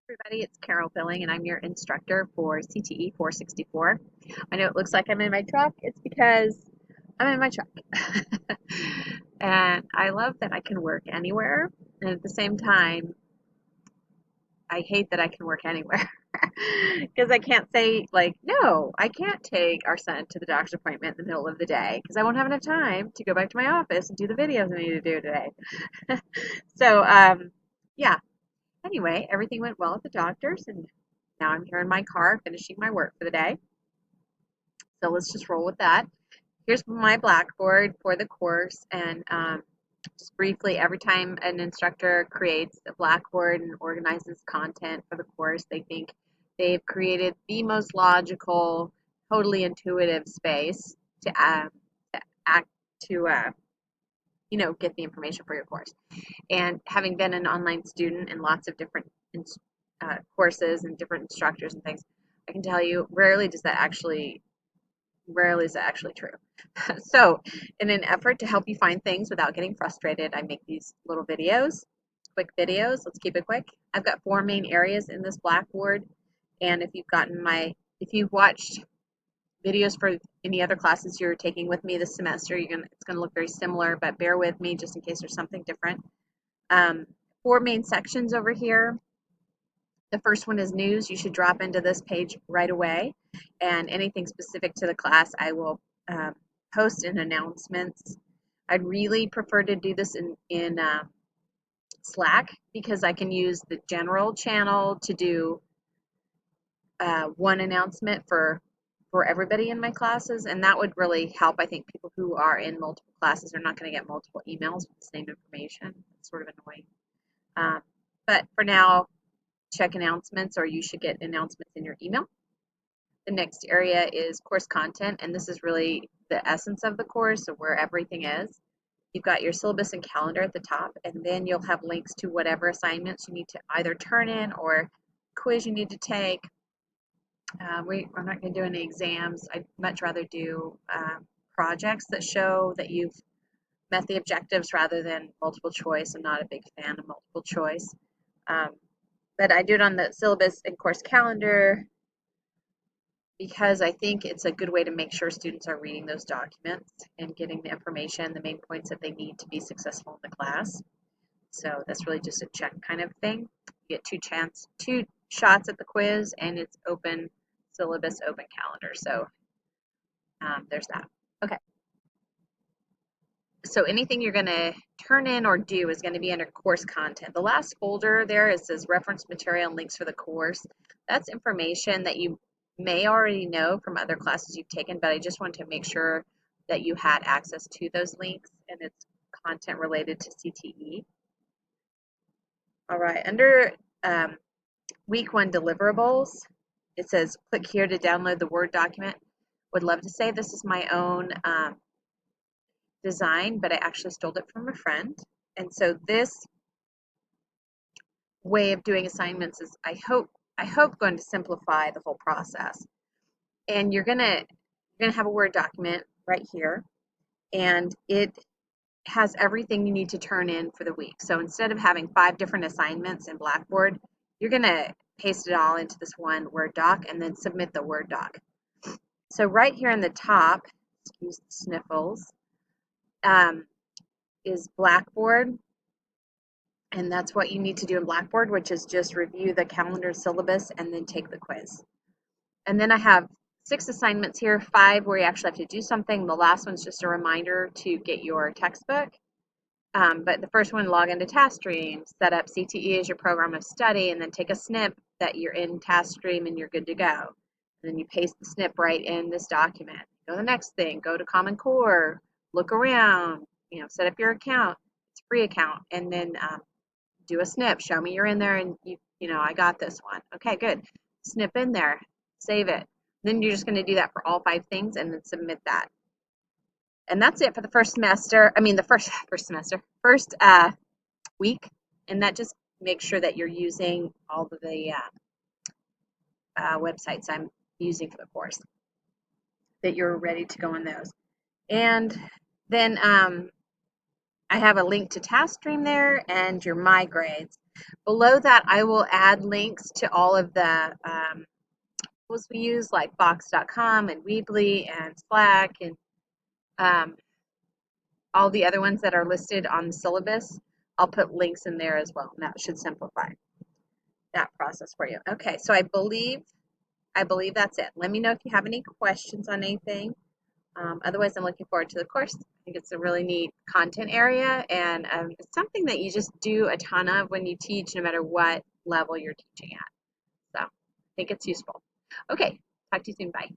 Everybody, it's Carol Billing, and I'm your instructor for CTE 464. I know it looks like I'm in my truck. It's because I'm in my truck. And I love that I can work anywhere. And at the same time, I hate that I can work anywhere. Because I can't say, like, no, I can't take our son to the doctor's appointment in the middle of the day because I won't have enough time to go back to my office and do the videos I need to do today. So, yeah. Anyway, everything went well at the doctor's, and now I'm here in my car finishing my work for the day. So let's just roll with that. Here's my blackboard for the course, and just briefly, every time an instructor creates a blackboard and organizes content for the course, they think they've created the most logical, totally intuitive space to act to get the information for your course. And having been an online student in lots of different courses and different instructors and things, I can tell you rarely is that actually true. So in an effort to help you find things without getting frustrated, I make these little videos, quick videos. Let's keep it quick. I've got 4 main areas in this blackboard, and if you've watched videos for any other classes you're taking with me this semester, it's gonna look very similar, but bear with me just in case there's something different. 4 main sections over here. The first one is news. You should drop into this page right away, and anything specific to the class I will post in announcements. I'd really prefer to do this in Slack because I can use the general channel to do one announcement for everybody in my classes, and that would really help. I think people who are in multiple classes are not going to get multiple emails with the same information. It's sort of annoying. But for now, check announcements, or you should get announcements in your email. The next area is course content, and this is really the essence of the course, so where everything is. You've got your syllabus and calendar at the top, and then you'll have links to whatever assignments you need to either turn in or quiz you need to take. I'm not going to do any exams. I'd much rather do projects that show that you've met the objectives rather than multiple choice. I'm not a big fan of multiple choice. But I do it on the syllabus and course calendar because I think it's a good way to make sure students are reading those documents and getting the information, the main points that they need to be successful in the class. So that's really just a check kind of thing. You get two shots at the quiz, and it's open syllabus, open calendar. So there's that. Okay. So anything you're going to turn in or do is going to be under course content. The last folder there, it says reference material and links for the course. That's information that you may already know from other classes you've taken, but I just wanted to make sure that you had access to those links, and it's content related to CTE. All right, under week 1 deliverables, it says click here to download the Word document. Would love to say this is my own design, but I actually stole it from a friend. And so this way of doing assignments is, I hope going to simplify the whole process. And you're gonna have a Word document right here, and it has everything you need to turn in for the week. So instead of having 5 different assignments in Blackboard, you're gonna paste it all into this one Word doc and then submit the Word doc. So right here in the top, excuse the sniffles, is Blackboard, and that's what you need to do in Blackboard, which is just review the calendar syllabus and then take the quiz. And then I have 6 assignments here, 5 where you actually have to do something. The last one's just a reminder to get your textbook. But the first one, log into TaskStream, set up CTE as your program of study, and then take a snip that you're in TaskStream and you're good to go. And then you paste the snip right in this document. Go to the next thing, go to Common Core, look around, set up your account. It's a free account, and then do a snip. Show me you're in there, and I got this one. Okay, good. Snip in there, save it. Then you're just going to do that for all 5 things, and then submit that. And that's it for the first semester. I mean, the first week, and that just makes sure that you're using all of the websites I'm using for the course, that you're ready to go on those. And then I have a link to TaskStream there and your My Grades. Below that, I will add links to all of the tools we use, like Box.com and Weebly and Slack and um, all the other ones that are listed on the syllabus. I'll put links in there as well, and that should simplify that process for you. Okay, so I believe that's it. Let me know if you have any questions on anything. Otherwise, I'm looking forward to the course. I think it's a really neat content area, and it's something that you just do a ton of when you teach, no matter what level you're teaching at. So I think it's useful. Okay, talk to you soon. Bye.